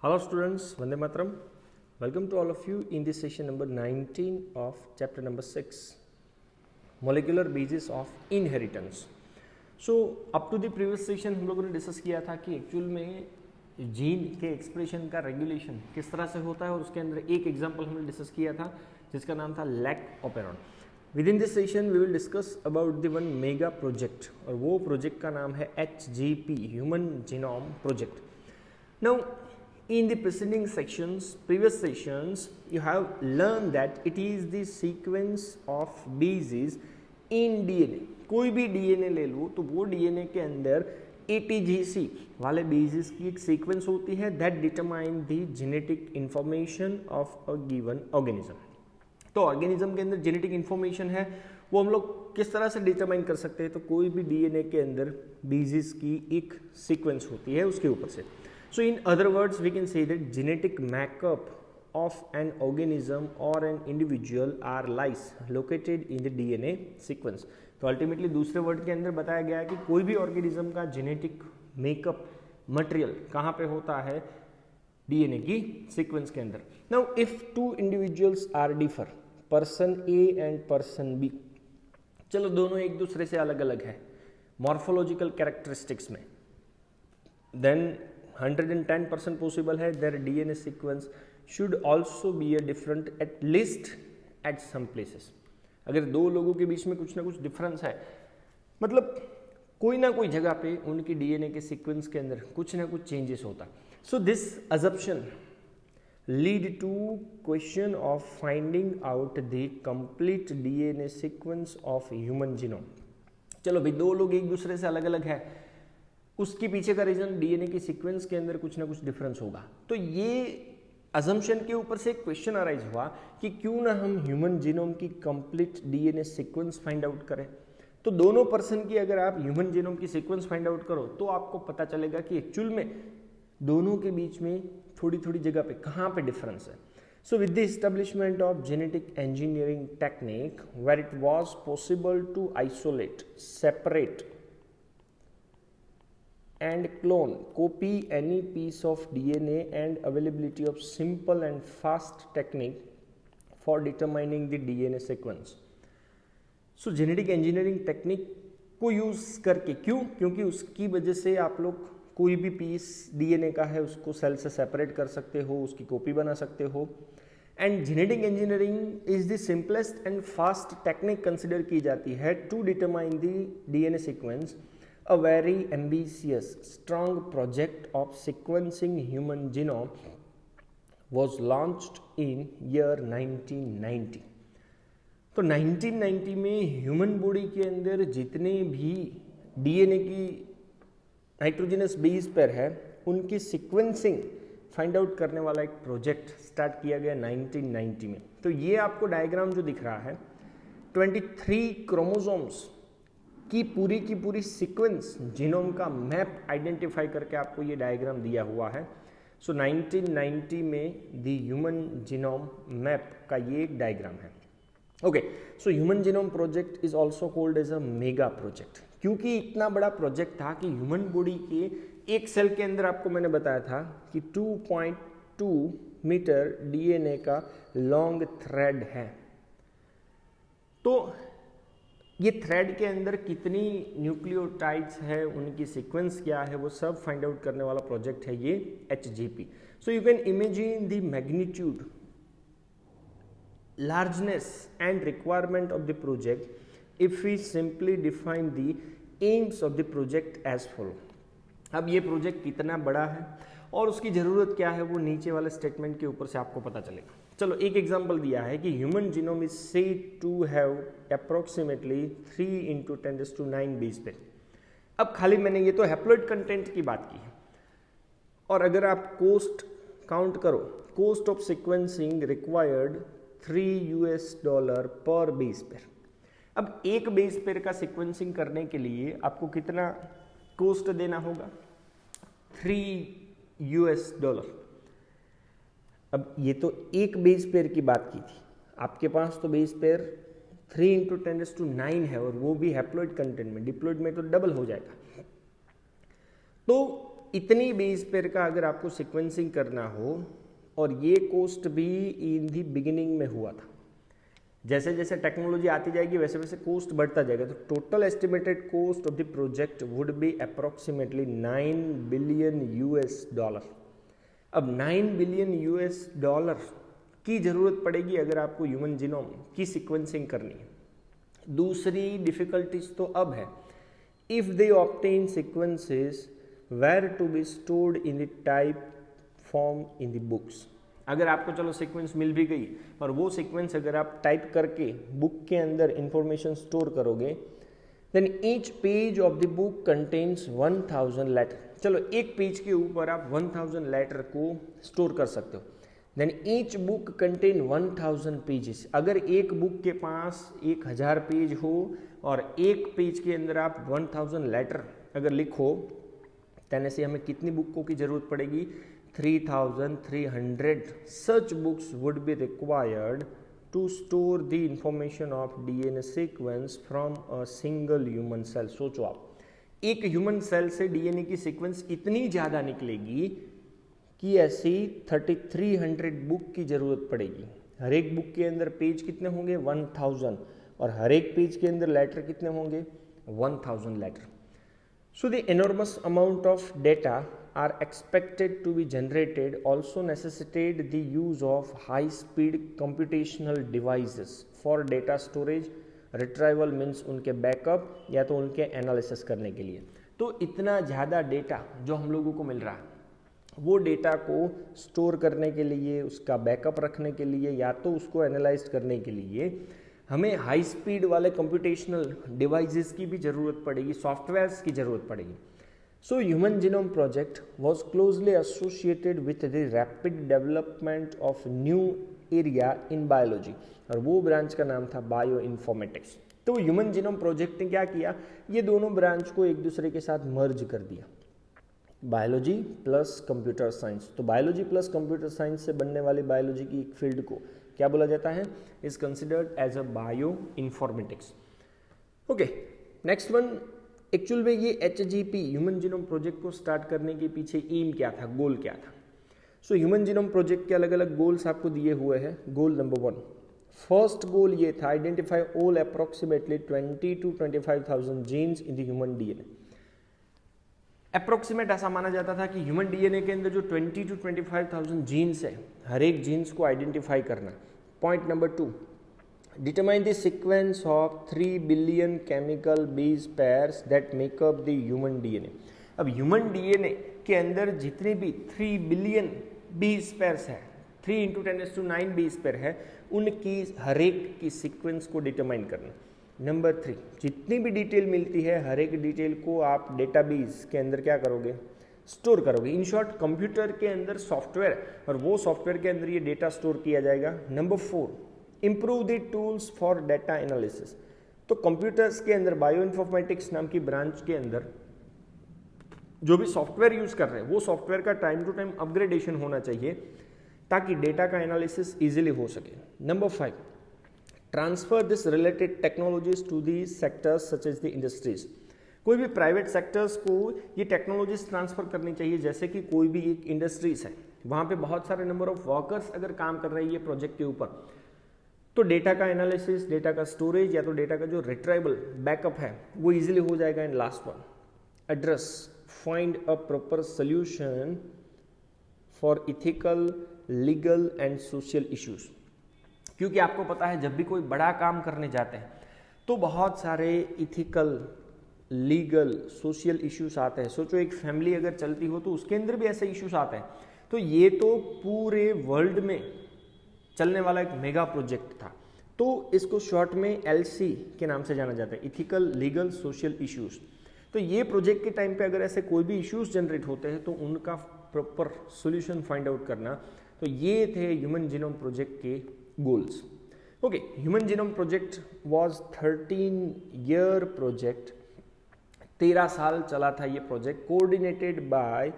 Hello students, Vande Mataram. Welcome to all of you in this session number 19 of chapter number 6, Molecular Basis of Inheritance. So up to the previous session हम लोगों ने discuss किया था कि actual में gene के expression का regulation किस तरह से होता है और उसके अंदर एक एग्जांपल हमने डिस्कस किया था जिसका नाम था lac operon. With in this session we will discuss about the one mega project और वो प्रोजेक्ट का नाम है HGP, human genome project. Now in the preceding previous sessions, you have learned that it is the sequence of bases in DNA. कोई भी DNA ले लो तो वो DNA के अंदर ATGC वाले bases की एक sequence होती है that determine the genetic information of a given organism. तो ऑर्गेनिज्म के अंदर जेनेटिक इन्फॉर्मेशन है वो हम लोग किस तरह से डिटरमाइन कर सकते हैं. तो कोई भी डीएनए के अंदर बेसिस की एक सीक्वेंस होती है उसके ऊपर से. So in other words, we can say that genetic makeup of an organism or an individual are lies located in the DNA sequence. तो अल्टीमेटली दूसरे वर्ड के अंदर बताया गया है कि कोई भी ऑर्गेनिज्म का जेनेटिक मेकअप मटेरियल कहाँ पे होता है, डीएनए की सीक्वेंस के अंदर. Now if two individuals are differ, person A and person B, चलो दोनों एक दूसरे से अलग अलग है मॉर्फोलॉजिकल कैरेक्टरिस्टिक्स में, देन 110% पॉसिबल है their DNA sequence should also be a different at least at some places. अगर दो लोगों के बीच में कुछ ना कुछ डिफरेंस है, मतलब कोई ना कोई जगह पे उनकी डीएनए के सीक्वेंस के अंदर कुछ ना कुछ चेंजेस होता. So this assumption lead to question of finding out the complete DNA sequence of human genome. चलो भाई दो लोग एक दूसरे से अलग अलग है, उसके पीछे का रीजन डीएनए की सीक्वेंस के अंदर कुछ ना कुछ डिफरेंस होगा. तो ये अजम्पशन के ऊपर से एक क्वेश्चन अराइज हुआ कि क्यों ना हम ह्यूमन जीनोम की complete DNA sequence find out करें. तो दोनों पर्सन की अगर आप ह्यूमन जीनोम की सीक्वेंस फाइंड आउट करो तो आपको पता चलेगा कि एक्चुअल में दोनों के बीच में थोड़ी थोड़ी जगह पे कहाँ पे डिफरेंस है. So with the establishment of genetic engineering technique where it was possible to isolate, separate and clone, copy any piece of DNA and availability of simple and fast technique for determining the DNA sequence. So genetic engineering technique को use करके, क्योंकि उसकी वजह से आप लोग कोई भी पीस डीएनए का है उसको सेल से सेपरेट कर सकते हो, उसकी कॉपी बना सकते हो. And genetic engineering is the simplest and fast technique consider की जाती है to determine the DNA sequence. A very ambitious, strong project of sequencing human genome was launched in year 1990. तो 1990 में ह्यूमन बॉडी के अंदर जितने भी डीएनए की नाइट्रोजनस बेस पेयर है उनकी सीक्वेंसिंग फाइंड आउट करने वाला एक प्रोजेक्ट स्टार्ट किया गया 1990 में. तो ये आपको डायग्राम जो दिख रहा है 23 क्रोमोसोम्स की पूरी सीक्वेंस जीनोम का मैप आइडेंटिफाई करके आपको ये डायग्राम दिया हुआ है. सो 1990 में द ह्यूमन जीनोम मैप का ये एक डायग्राम है. Okay, so human genome project is also called as a mega project, क्योंकि इतना बड़ा प्रोजेक्ट था कि ह्यूमन बॉडी के एक सेल के अंदर आपको मैंने बताया था कि 2.2 मीटर डीएनए का लॉन्ग थ्रेड है. तो ये थ्रेड के अंदर कितनी न्यूक्लियोटाइड्स है, उनकी सीक्वेंस क्या है, वो सब फाइंड आउट करने वाला प्रोजेक्ट है ये HGP. So you can imagine the magnitude, largeness and requirement of the project if we simply define the aims of the project as follow. अब ये प्रोजेक्ट कितना बड़ा है और उसकी ज़रूरत क्या है वो नीचे वाले स्टेटमेंट के ऊपर से आपको पता चलेगा. चलो एक एग्जांपल दिया है कि human genome is said to have approximately 3 × 10⁹ base pair. अब खाली मैंने ये तो हैप्लॉइड कंटेंट की बात की है, और अगर आप कॉस्ट काउंट करो, कॉस्ट ऑफ सीक्वेंसिंग रिक्वायर्ड $3 पर बेस पेयर. अब एक बेस पेयर का सीक्वेंसिंग करने के लिए आपको कितना कॉस्ट देना होगा, $3. अब ये तो एक बेस पेयर की बात की थी, आपके पास तो बेस पेयर 3 × 10⁹ है और वो भी हैप्लॉइड कंटेंट में, डिप्लॉइड में तो डबल हो जाएगा. तो इतनी बेस पेयर का अगर आपको सीक्वेंसिंग करना हो, और ये कॉस्ट भी इन दी बिगिनिंग में हुआ था, जैसे जैसे टेक्नोलॉजी आती जाएगी वैसे वैसे कॉस्ट बढ़ता जाएगा, तो total estimated cost of the project would be approximately $9 billion. अब $9 बिलियन की ज़रूरत पड़ेगी अगर आपको ह्यूमन जीनोम की सीक्वेंसिंग करनी है। दूसरी डिफ़िकल्टीज तो अब है, if they obtain sequences were to be stored in the type form in the books. अगर आपको चलो सीक्वेंस मिल भी गई और वो सीक्वेंस अगर आप टाइप करके बुक के अंदर इंफॉर्मेशन स्टोर करोगे, then each page of the book contains 1000 letter. चलो एक पेज के ऊपर आप 1000 लेटर को स्टोर कर सकते हो। Then each book contain 1000 pages. अगर एक बुक के पास 1000 पेज हो और एक पेज के अंदर आप 1000 लेटर अगर लिखो, तैने से हमें कितनी बुकों की जरूरत पड़ेगी? 3300 such books would be required to store the information of DNA sequence from a single human cell। सोचो आप, एक ह्यूमन सेल से डीएनए की सीक्वेंस इतनी ज़्यादा निकलेगी कि ऐसी 3300 बुक की ज़रूरत पड़ेगी। हर एक बुक के अंदर पेज कितने होंगे? 1000, और हर एक पेज के अंदर लेटर कितने होंगे? 1000 letter. So the enormous amount of data are expected to be generated also necessitate the use of high-speed computational devices for data storage, retrieval means उनके बैकअप या तो उनके एनालिसिस करने के लिए। तो इतना ज़्यादा डेटा जो हम लोगों को मिल रहा है, वो डेटा को स्टोर करने के लिए, उसका बैकअप रखने के लिए, या तो उसको एनालाइज करने के लिए हमें हाई स्पीड वाले कंप्यूटेशनल डिवाइसेस की भी ज़रूरत पड़ेगी, सॉफ्टवेयर्स की ज़रूरत पड़ेगी। सो human genome project was closely associated with the rapid development of new area in biology, और वो ब्रांच का नाम था बायो इन्फॉर्मेटिक्स। तो ह्यूमन जीनोम प्रोजेक्ट ने क्या किया? ये दोनों ब्रांच को एक दूसरे के साथ मर्ज कर दिया, बायोलॉजी प्लस कंप्यूटर साइंस। तो बायोलॉजी प्लस कंप्यूटर साइंस से बनने वाली बायोलॉजी की एक फील्ड को क्या बोला जाता है? Is considered as a bioinformatics. Okay, next one, actual में ये HGP ह्यूमन जीनोम प्रोजेक्ट को स्टार्ट करने के पीछे एम क्या था, गोल क्या था? सो ह्यूमन जीनोम प्रोजेक्ट के अलग अलग गोल्स आपको दिए हुए हैं। गोल नंबर 1, फर्स्ट गोल ये था, identify all approximately 20 to 25,000 genes in the human DNA. Approximate ऐसा माना जाता था कि ह्यूमन डीएनए के अंदर जो 20 to 25,000 जीन्स है, हर एक जीन्स को आइडेंटिफाई करना। Point number 2, determine the sequence of 3 billion chemical base pairs that make up the human DNA. अब ह्यूमन डीएनए के अंदर जितने भी 3 बिलियन बेस पेयर्स है, 3 × 10⁹ बेस पेयर है, उनकी हर एक की सीक्वेंस को डिटरमाइन करना। नंबर 3, जितनी भी डिटेल मिलती है हर एक डिटेल को आप डेटाबेस के अंदर क्या करोगे? स्टोर करोगे। इन शॉर्ट कंप्यूटर के अंदर सॉफ्टवेयर, और वो सॉफ्टवेयर के अंदर ये डेटा स्टोर किया जाएगा। Number 4, improve the tools for data analysis. तो कंप्यूटर्स के अंदर बायो इन्फॉर्मेटिक्स नाम की ब्रांच के अंदर जो भी सॉफ्टवेयर यूज कर रहे हैं, वो सॉफ्टवेयर का टाइम टू टाइम अपग्रेडेशन होना चाहिए ताकि डेटा का एनालिसिस इजीली हो सके। Number 5, transfer this related technologies to the sectors such as the industries. कोई भी प्राइवेट सेक्टर्स को ये टेक्नोलॉजीज ट्रांसफर करनी चाहिए, जैसे कि कोई भी एक इंडस्ट्रीज है, वहाँ पे बहुत सारे नंबर ऑफ वर्कर्स अगर काम कर रहे हैं ये प्रोजेक्ट के ऊपर, तो डेटा का एनालिसिस, डेटा का स्टोरेज या तो डेटा का जो रिट्राइबल बैकअप है वो इजीली हो जाएगा। And last one, address, find a proper solution for ethical, legal and social issues. क्योंकि आपको पता है जब भी कोई बड़ा काम करने जाते हैं तो बहुत सारे इथिकल, लीगल, सोशल इश्यूज आते हैं। सोचो एक फैमिली अगर चलती हो तो उसके अंदर भी ऐसे इश्यूज आते हैं। तो ये तो पूरे वर्ल्ड में चलने वाला एक मेगा प्रोजेक्ट था, तो इसको शॉर्ट में LC के नाम से जाना जाता है, इथिकल, लीगल, सोशल इश्यूज। तो ये प्रोजेक्ट के टाइम पे अगर ऐसे कोई भी इश्यूज जनरेट होते हैं तो उनका प्रॉपर सोल्यूशन फाइंड आउट करना। तो ये थे ह्यूमन जीनोम प्रोजेक्ट के goals. Okay, human genome project was 13-year project, 13 साल चला था ये project, coordinated by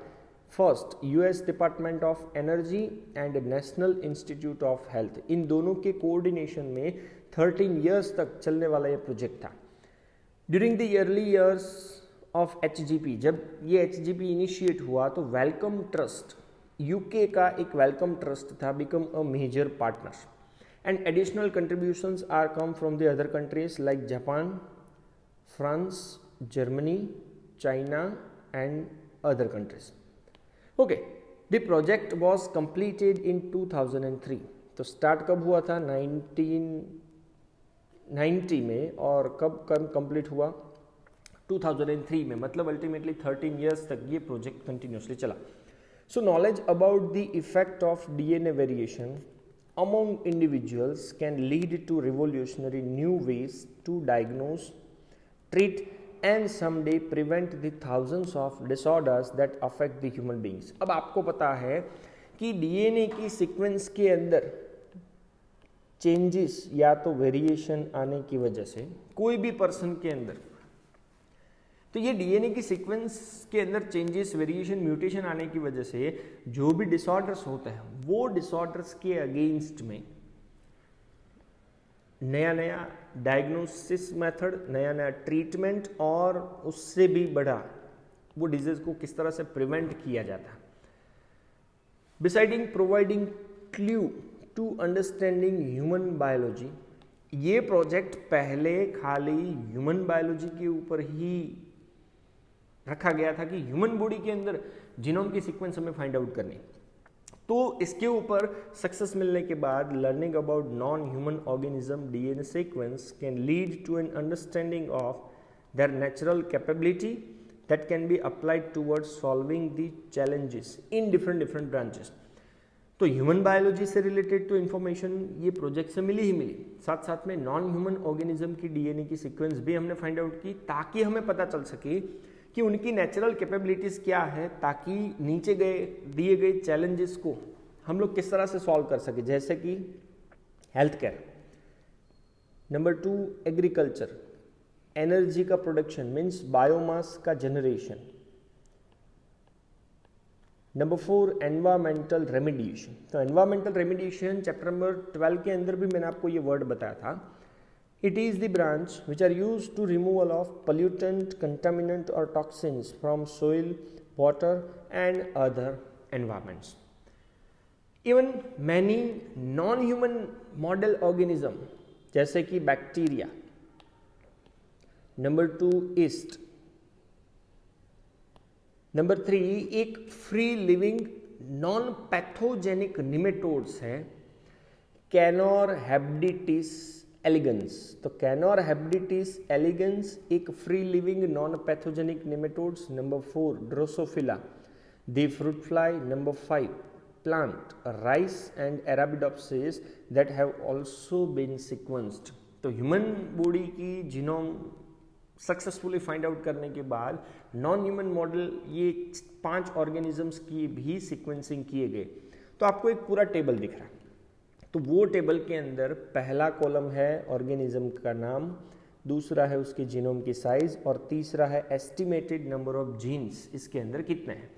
first US department of energy and national institute of health. इन दोनों के कोऑर्डिनेशन में 13 years तक चलने वाला ये प्रोजेक्ट था। During the early years of HGP, जब ये HGP इनिशिएट हुआ तो वेलकम ट्रस्ट, यूके का एक वेलकम ट्रस्ट था, become a major partner and additional contributions are come from the other countries like Japan, France, Germany, China and other countries. Okay, the project was completed in 2003. तो start कब हुआ था? 1990 में, और कब कंप्लीट हुआ? 2003 में. मतलब अल्टीमेटली 13 ईयर्स तक ये प्रोजेक्ट कंटिन्यूसली चला. So knowledge about the effect of DNA variation among individuals can lead to revolutionary new ways to diagnose, treat and someday prevent the thousands of disorders that affect the human beings. अब आपको पता है कि DNA की sequence के अंदर changes या तो वेरिएशन आने की वजह से कोई भी पर्सन के अंदर, तो ये DNA की सीक्वेंस के अंदर चेंजेस, वेरिएशन, म्यूटेशन आने की वजह से जो भी डिसऑर्डर्स होते हैं वो डिसऑर्डर्स के अगेंस्ट में नया नया डायग्नोसिस मेथड, नया नया ट्रीटमेंट, और उससे भी बड़ा वो डिजीज को किस तरह से प्रिवेंट किया जाता है. Besides providing clue to understanding human biology, ये प्रोजेक्ट पहले खाली ह्यूमन बायोलॉजी के ऊपर ही रखा गया था कि ह्यूमन बॉडी के अंदर जीनोम की सीक्वेंस हमें फाइंड आउट करनी. तो इसके ऊपर सक्सेस मिलने के बाद learning about non human organism DNA sequence can lead to an understanding of their natural capability that can be applied towards solving the challenges in different branches. तो human biology से related तो information ये project से मिली ही मिली, साथ साथ में नॉन ह्यूमन ऑर्गेनिज्म की DNA की सीक्वेंस भी हमने फाइंड आउट की, ताकि हमें पता चल सके कि उनकी नेचुरल कैपेबिलिटीज क्या है, ताकि नीचे दिए गए चैलेंजेस को हम लोग किस तरह से सॉल्व कर सके, जैसे कि health care. Number 2, agriculture, energy का प्रोडक्शन मीन्स बायोमास का जनरेशन. Number 4, environmental remediation. तो एनवायरमेंटल रेमिडिएशन चैप्टर नंबर 12 के अंदर भी मैंने आपको ये वर्ड बताया था. It is the branch which are used to removal of pollutant, contaminant or toxins from soil, water and other environments. Even many non-human model organism जैसे कि बैक्टीरिया. Number 2, yeast. नंबर 3, एक free living non pathogenic nematodes है, caenorhabditis elegans. तो caenorhabditis elegans एक free living non pathogenic nematodes. Number 4, drosophila, the fruit fly. Number 5, plant, rice and arabidopsis that have also been sequenced. तो human body की genome successfully find out करने के बाद non human model ये 5 organisms की भी sequencing किए गए. तो आपको एक पूरा टेबल दिख रहा है. तो वो टेबल के अंदर पहला कॉलम है ऑर्गेनिज्म का नाम, दूसरा है उसके जीनोम की साइज, और तीसरा है एस्टिमेटेड नंबर ऑफ जीन्स इसके अंदर कितने हैं.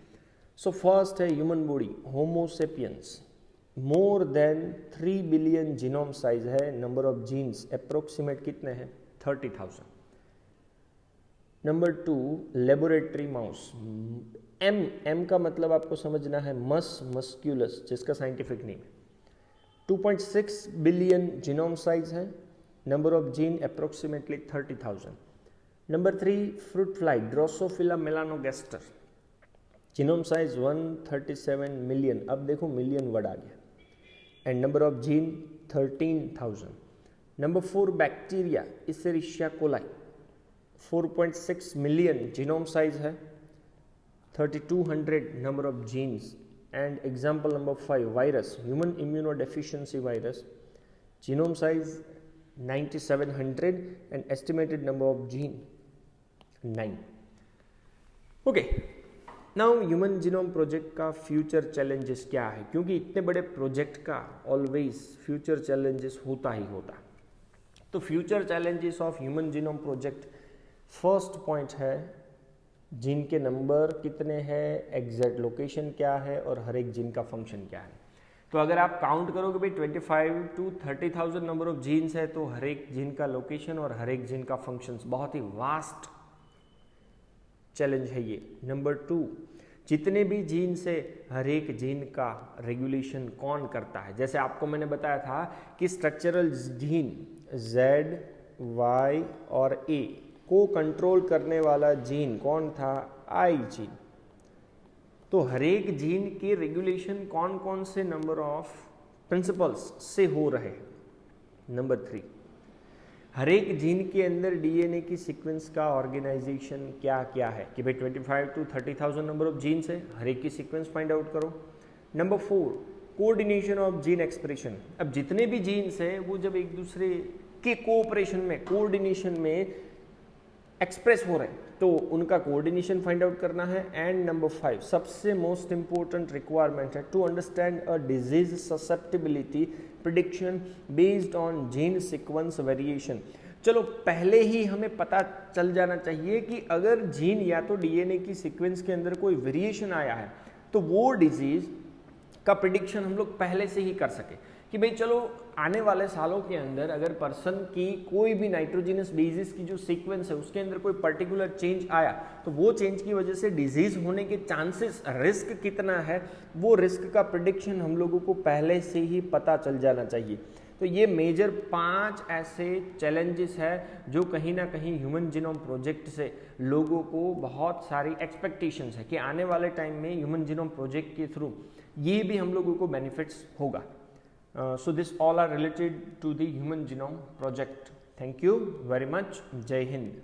सो फर्स्ट है human body, Homo sapiens, more than 3 billion genome size है. नंबर ऑफ जीन्स अप्रोक्सीमेट कितने हैं? 30,000. Number 2, laboratory mouse. एम का मतलब आपको समझना है मस्क्यूलस, जिसका साइंटिफिक नेम है. 2.6 बिलियन जीनोम साइज है. Number of gene approximately 30,000. Number 3, fruit fly, Drosophila melanogaster, genome size 137 million. अब देखो मिलियन वर्ड आ गया. And number of gene 13,000. Number 4, bacteria, Escherichia coli, 4.6 million genome size है, 3200 number of genes. And example number 5, virus, human immunodeficiency virus, genome size 9700 and estimated number of gene 9. Okay, now human genome project का future challenges क्या है, क्योंकि इतने बड़े project का always future challenges होता ही होता. तो future challenges of human genome project, first point है जीन के नंबर कितने हैं, एग्जैक्ट लोकेशन क्या है, और हर एक जीन का फंक्शन क्या है. तो अगर आप काउंट करोगे भाई 25 to 30,000 नंबर ऑफ जीन्स है, तो हर एक जीन का लोकेशन और हर एक जीन का फंक्शंस बहुत ही वास्ट चैलेंज है ये। नंबर 2, जितने भी जीन से हर एक जीन का रेगुलेशन कौन करता है। जैसे आपको मैंने बताया था कि स्ट्रक्चरल जीन Z, Y और A को कंट्रोल करने वाला जीन कौन था, I जीन। तो हर एक जीन के रेगुलेशन कौन कौन से नंबर ऑफ प्रिंसिपल्स से हो रहे। नंबर 3, हर एक जीन के अंदर डीएनए की सीक्वेंस का ऑर्गेनाइजेशन क्या क्या है कि भाई 25 to 30,000 नंबर ऑफ जीन्स है, हर एक की सीक्वेंस फाइंड आउट करो। Number 4, coordination of gene expression. अब जितने भी जीन्स हैं वो जब एक दूसरे के कोऑपरेशन में, कोऑर्डिनेशन में एक्सप्रेस हो रहे हैं तो उनका कोऑर्डिनेशन फाइंड आउट करना है। एंड नंबर 5, सबसे मोस्ट इंपॉर्टेंट रिक्वायरमेंट है to understand a disease susceptibility prediction based on gene sequence variation. चलो पहले ही हमें पता चल जाना चाहिए कि अगर जीन या तो डीएनए की सीक्वेंस के अंदर कोई वेरिएशन आया है तो वो डिजीज का प्रिडिक्शन हम लोग पहले से ही कर सके कि भाई चलो आने वाले सालों के अंदर अगर पर्सन की कोई भी नाइट्रोजिनस बेसिस की जो सीक्वेंस है उसके अंदर कोई पर्टिकुलर चेंज आया तो वो चेंज की वजह से डिजीज होने के चांसेस, रिस्क कितना है, वो रिस्क का प्रिडिक्शन हम लोगों को पहले से ही पता चल जाना चाहिए। तो ये मेजर 5 ऐसे चैलेंजेस है जो कहीं ना कहीं ह्यूमन जीनोम प्रोजेक्ट से लोगों को बहुत सारी एक्सपेक्टेशंस है कि आने वाले टाइम में ह्यूमन जीनोम प्रोजेक्ट के थ्रू ये भी हम लोगों को बेनिफिट्स होगा। So this all are related to the Human Genome Project. Thank you very much. Jai Hind.